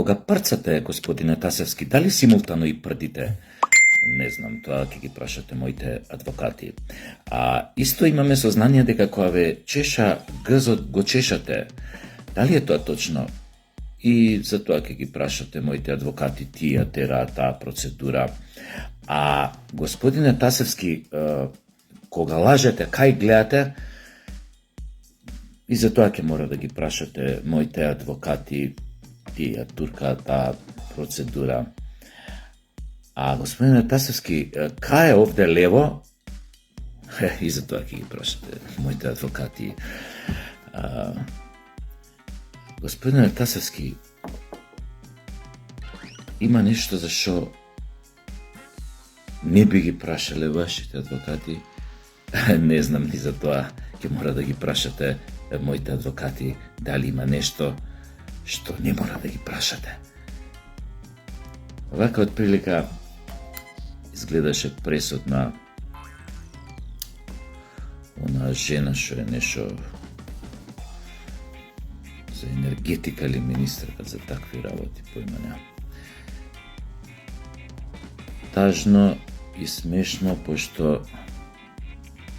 кога прцате, господине Тасевски, дали симултано и прдите? Не знам, тоа ќе ги прашате моите адвокати. А исто имаме сознание дека кога ве чеша гзот го чешате. Дали е тоа точно? И за тоа ќе ги прашате моите адвокати, тие тераат таа процедура. А господине Тасевски, кога лажете, кај гледате, и за тоа ќе мора да ги прашате моите адвокати, тие туркаат таа процедура. А господине Тасевски, кај е овде лево? И за тоа ќе ги прашате моите адвокати. Господине Тасевски, има нешто за што не би ги прашале вашите адвокати? Не знам ни за тоа. Ќе мора да ги прашате моите адвокати дали има нешто што не мора да ги прашате. Вака од прилика изгледаше пресод на она жена што е нешто за енергетика или министерка за такви работи, поима нема. Тажно и смешно, пошто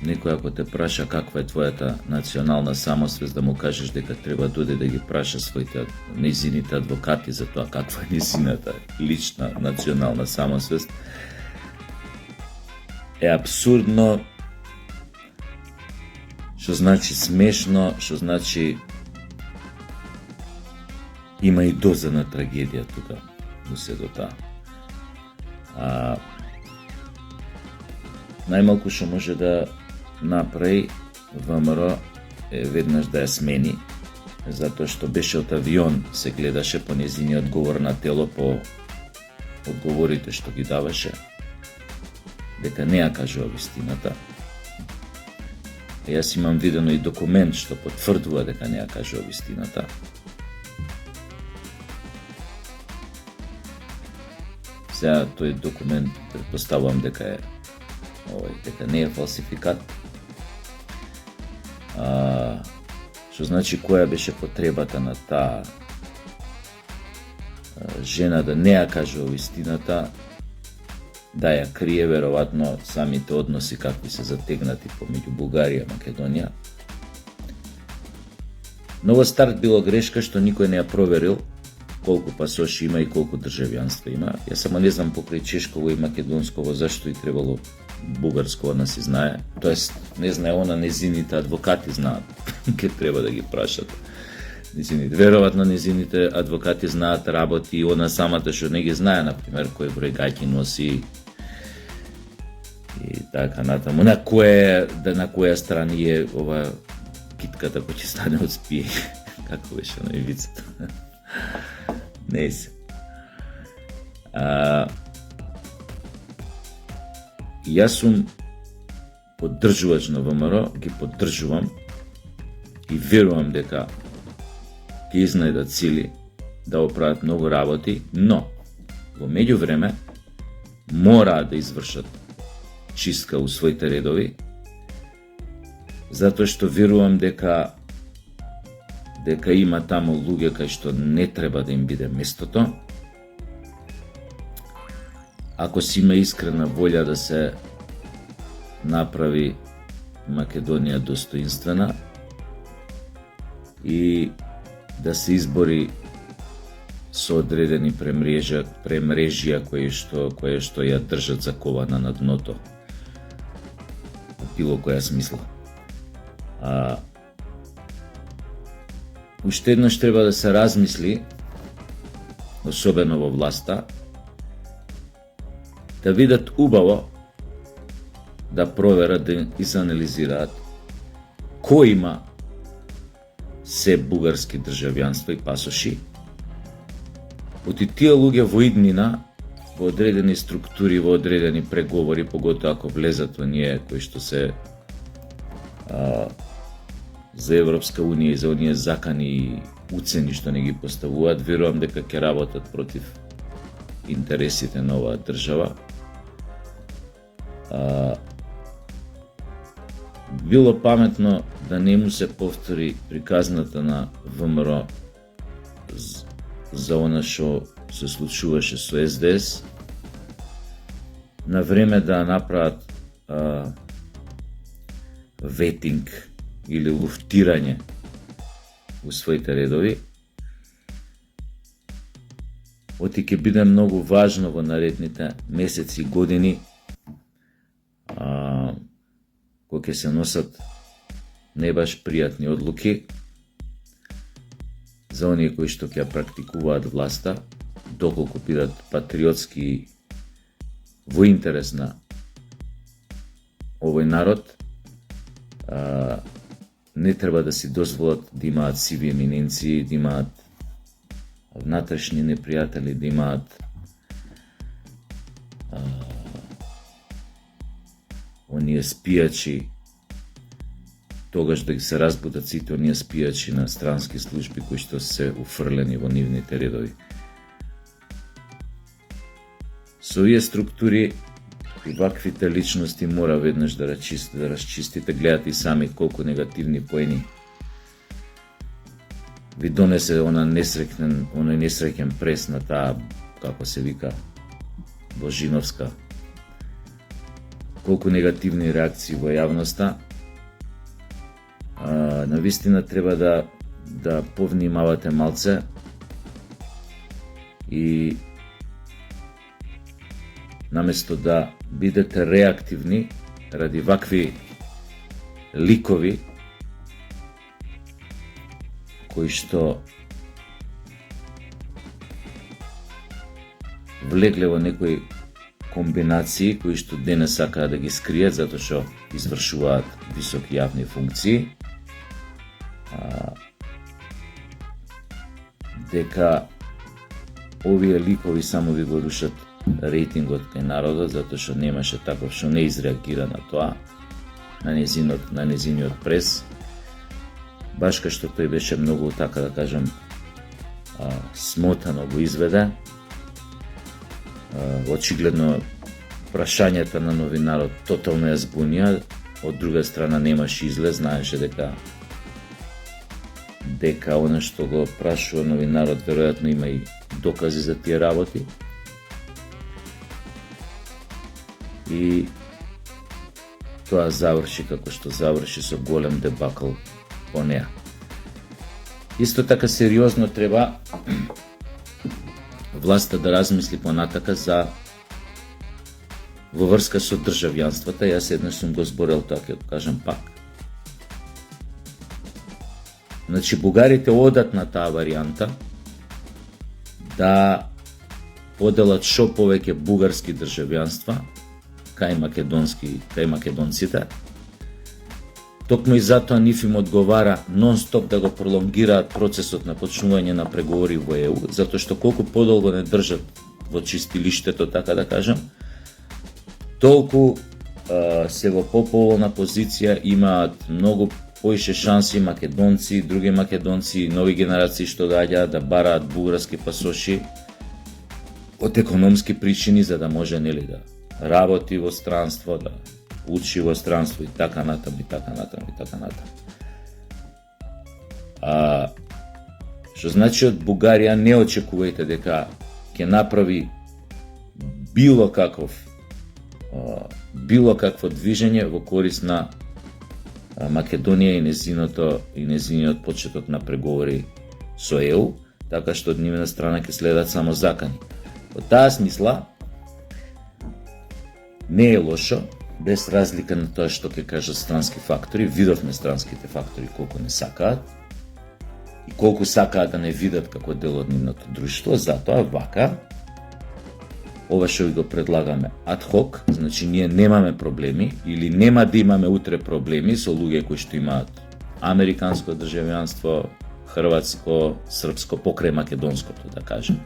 некој ако те праша каква е твојата национална самосвест, да му кажеш дека треба да оде да ги праша своите незините адвокати за тоа каква е незината лична национална самосвест, е абсурдно, што значи смешно, што значи има и доза на трагедија тука во сето таа. Најмалку што може да направи ВМРО е веднаш да ја смени, затоа што беше од авион, се гледаше по нејзиниот говор на тело, по одговорите што ги даваше, дека не ја кажува вистината. Јас имам видено и документ што потврдува дека не ја кажува вистината. Сега тој документ предпоставувам дека не е фалсификат. Што значи која беше потребата на таа жена да не ја кажува вистината, да ја крие веројатно самите односи какви се затегнати помеѓу Бугарија и Македонија. Но во старт било грешка што никој не ја проверил колку пасоши има и колку државјанства има. Јас само не знам покрај чешково и македонсково зашто и требало бугарско да се знае. Тоест, не знае она, незините адвокати знаат. Ке треба да ги прашат. Веројатно незините адвокати знаат работи и она самата што не ги знае, например, кој број гаќи носи и така натаму. На која страни е ова китката која ќе стане од спиење. Како беше на ивицата? Не се. Јас сум поддржувач на ВМРО, ги поддржувам и верувам дека ќе изнајдат сили да оправат многу работи, но во меѓувреме мораат да извршат чистка у своите редови, затоа што верувам дека има таму луѓе кај што не треба да им биде местото. Ако си има искрена волја да се направи Македонија достоинствена и да се избори со одредени премрежија кои што ја држат закована на дното. Било која смисла. Уште еднаш треба да се размисли, особено во власта, да видат убаво, да проверат, да изанализираат кој има се бугарски државјанства и пасоши, оти тие луѓе во иднина, во одредени структури, во одредени преговори, поготоа ако влезат во ние кои што се за Европска Унија и за оние закани и уцени што не ги поставуваат, верувам дека ќе работат против интересите на оваа држава. Било паметно да не му се повтори приказната на ВМРО за она што се случуваше со СДС, на време да направат ветинг или луфтирање у своите редови, оти ќе биде многу важно во наредните месеци и години, кои ќе се носат не баш пријатни одлуки за оние кои што ќе практикуваат власта, доколку бидат патриотски во интерес на овој народ, не треба да си дозволат да имаат сиви еминенции, да имаат внатрешни непријатели, да имаат оние спијачи, тогаш да ги се разбудат сите оние спијачи на странски служби кои што се уфрлени во нивните редови. Со овие структури и ваквите личности мора веднаш да расчистите, гледате и сами колку негативни поени ви донесе оној несреќен прес на таа, како се вика, Божиновска, колку негативни реакции во јавноста. Навистина треба да повнимавате малце и наместо да бидете реактивни ради вакви ликови кои што влегле во некои комбинации кои што денес сакаат да ги скријат затоа што извршуваат високи јавни функции, дека овие ликови само ви го рушат рейтингот кај народот, затоа што немаше таков што не изреагира на тоа, на незиниот прес, баш кај што тој беше многу, така да кажам, смотано го изведе. Очигледно прашањата на новинарот тотално ја збунија, од друга страна немаше излез, знаеше дека оно што го прашува новинарот веројатно има и докази за тие работи. И тоа заврши како што заврши, со голем дебакл по неа. Исто така сериозно треба власта да размисли понатака за во врска со државјанствата. Јас еднаш сум го зборел тоа, ќе го кажам пак. Значи, бугарите одат на таа варијанта да поделат шо повеќе бугарски државјанства кај македонците. Токму и затоа нив им одговара нон-стоп да го пролонгираат процесот на почнување на преговори во ЕУ, затоа што колку подолго не држат во чистилиштето, така да кажам, толку се во пополна позиција, имаат многу поише шанси македонци, други македонци, нови генерации што доаѓаат да бараат бугарски пасоши од економски причини, за да може да работи во странство, да учи во странство и така натаму. Што значи од Бугарија не очекувајте дека ќе направи било какво движење во корист на Македонија и незиниот почеток на преговори со ЕУ, така што од нивна страна ќе следат само закани. Во таа смисла не е лошо, без разлика на тоа што ќе кажат странски фактори. Видовме странските фактори колку не сакаат и колку сакаат да не видат како дел од нивното друштво, затоа вака ова што ви го предлагаме адхок, значи ние немаме проблеми или нема да имаме утре проблеми со луѓе кои што имаат американско државјанство, хрватско, српско, покрај македонското, да кажем,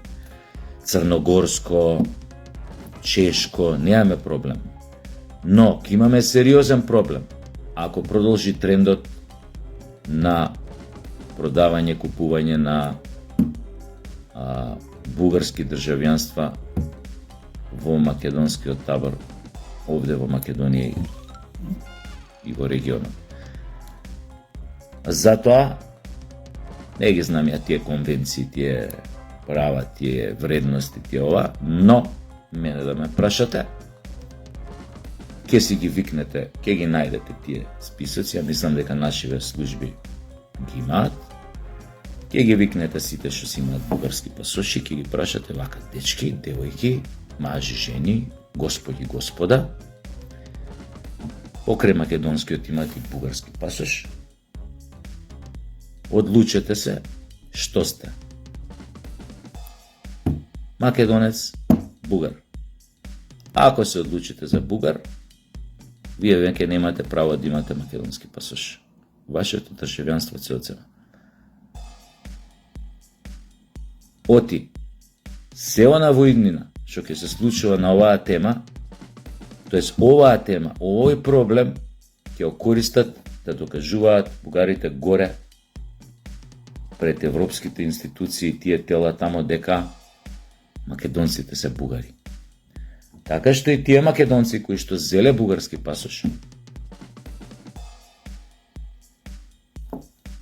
црногорско, чешко, немаме проблем. Но ќе имаме сериозен проблем ако продолжи трендот на продавање, купување на бугарски државјанства во македонскиот табор овде во Македонија и во регионот. Затоа не ги знам ја тие конвенции, тие права, тие вредности, тие ова, но мене да ме прашате, ќе си ги викнете, ќе ги најдете тие списоци, ја мислам дека нашиве служби ги имаат, ќе ги викнете сите што си имаат бугарски пасоши, ќе ги прашате вака, дечки, девојки, мажи, жени, господи, господа, покрај македонскиот имате и бугарски пасош, одлучете се што сте. Македонец, бугар. Ако се одлучите за бугар, вие веќе немате право да имате македонски пасош. Вашето државјанство се оцема. Оти, се она во иднина, што ќе се случува на оваа тема, тоест оваа тема, овој проблем, ќе го користат да докажуваат бугарите горе пред европските институции и тие тела тамо дека македонците се бугари. Така што и тие македонци кои што зеле бугарски пасош,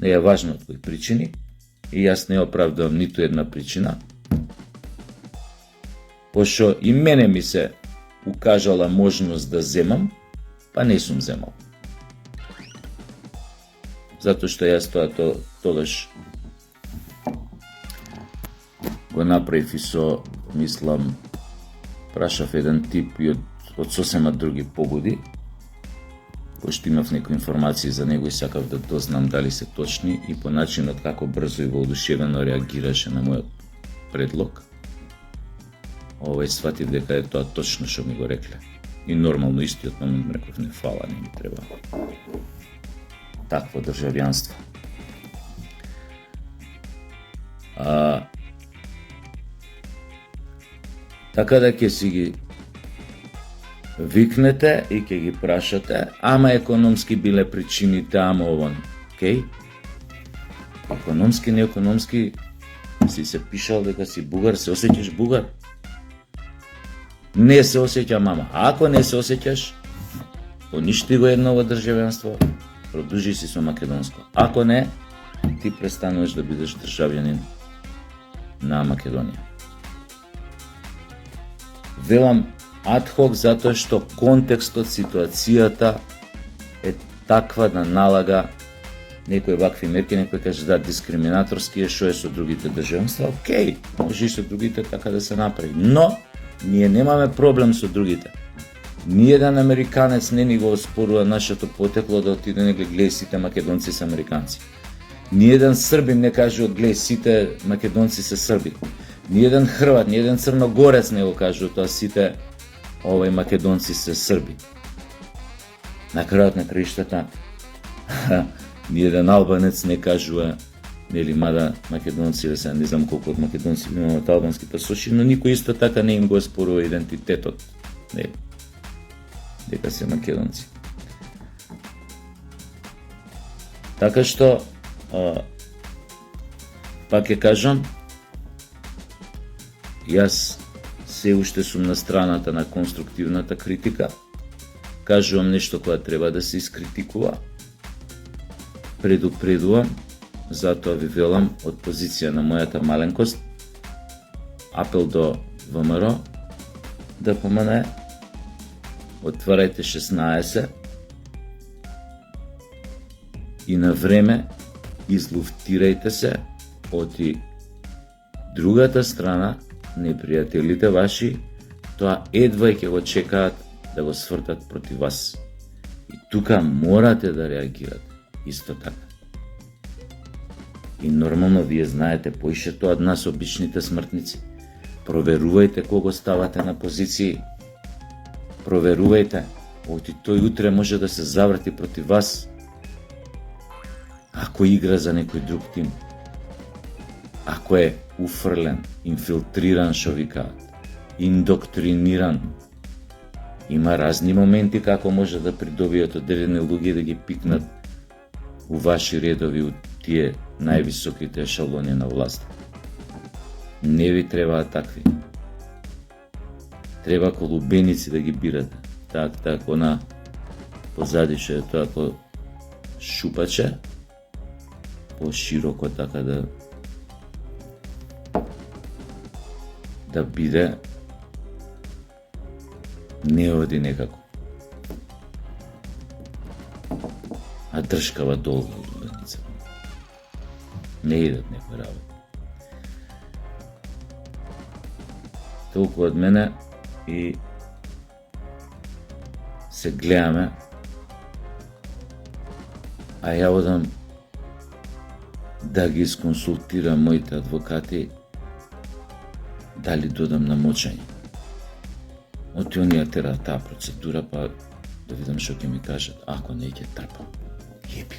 не е важно од кои причини, и јас не оправдувам ниту една причина, пошто и мене ми се укажала можност да земам, па не сум земал. Затоа што јас тогаш го направив и со, мислам, прашав еден тип и од сосема други побуди, пошто имав некои информации за него и сакав да дознам дали се точни и по начинот како брзо и воодушевено реагираше на мојот предлог, сватив дека е тоа точно што ми го рекле. И нормално истиот момент ми реков, не фала, не ми треба такво државјанство. Така да ќе си ги викнете и ќе ги прашате, ама економски биле причините, ама овон. Океј? Економски, не економски, си се пишал дека си бугар, се осеќаш бугар? Не се осеќам, ама ако не се осеќаш, поништи го едново државјанство, продужи си со македонско. Ако не, ти престануваш да бидеш државјанин на Македонија. Велам адхок затоа што контекстот, ситуацијата е таква да налага некои вакви мерки, некој каже да дискриминаторски е, што е со другите државенства, океј, може и со другите така да се направи, но ние немаме проблем со другите. Ниеден американец не ни го оспорува нашето потекло да отиде не гледа сите македонци се американци. Ниеден србин не каже од гледа сите македонци се срби. Ниеден хрват, ниеден црногорец не го каже тоа сите македонци се срби. На крајот на краиштата ниеден албанец не кажува, нели, мада македонци се, не знам колку од македонци имаат албански пасоши, но никој исто така не им го оспорува идентитетот, нели, дека се македонци. Така што, пак ќе кажам, јас се уште сум на страната на конструктивната критика, кажувам нешто кога треба да се искритикува, предупредувам, затоа ви велам од позиција на мојата маленкост, апел до ВМРО да помане, отварајте 16 и на време излуфтирајте се оти другата страна, непријателите ваши, тоа едва ќе го чекаат да го свртат против вас. И тука морате да реагирате исто така. И нормално вие знаете поише тоа од нас обичните смртници. Проверувајте кого ставате на позиции. Проверувајте. Оти тој утре може да се заврати против вас. Ако игра за некој друг тим. Ако е уфрлен, инфилтриран, шо викаат, индоктриниран. Има разни моменти како може да придобијат одредени луѓе да ги пикнат у ваши редови, у тие највисоките ешелони на власт. Не ви требаат такви. Треба колубеници да ги бирате. Так, она позади што е тоа ко шупаче, по широко така да да биде не оди некако. А дршкава долго од уленица. Не идат некои работи. Толку од мене и се гледаме, а ја одам да ги исконсултирам моите адвокати дали додам на мочење. Оти оние тера таа процедура, па да видам што ќе ми кажат, ако не ќе трпам. Јеби.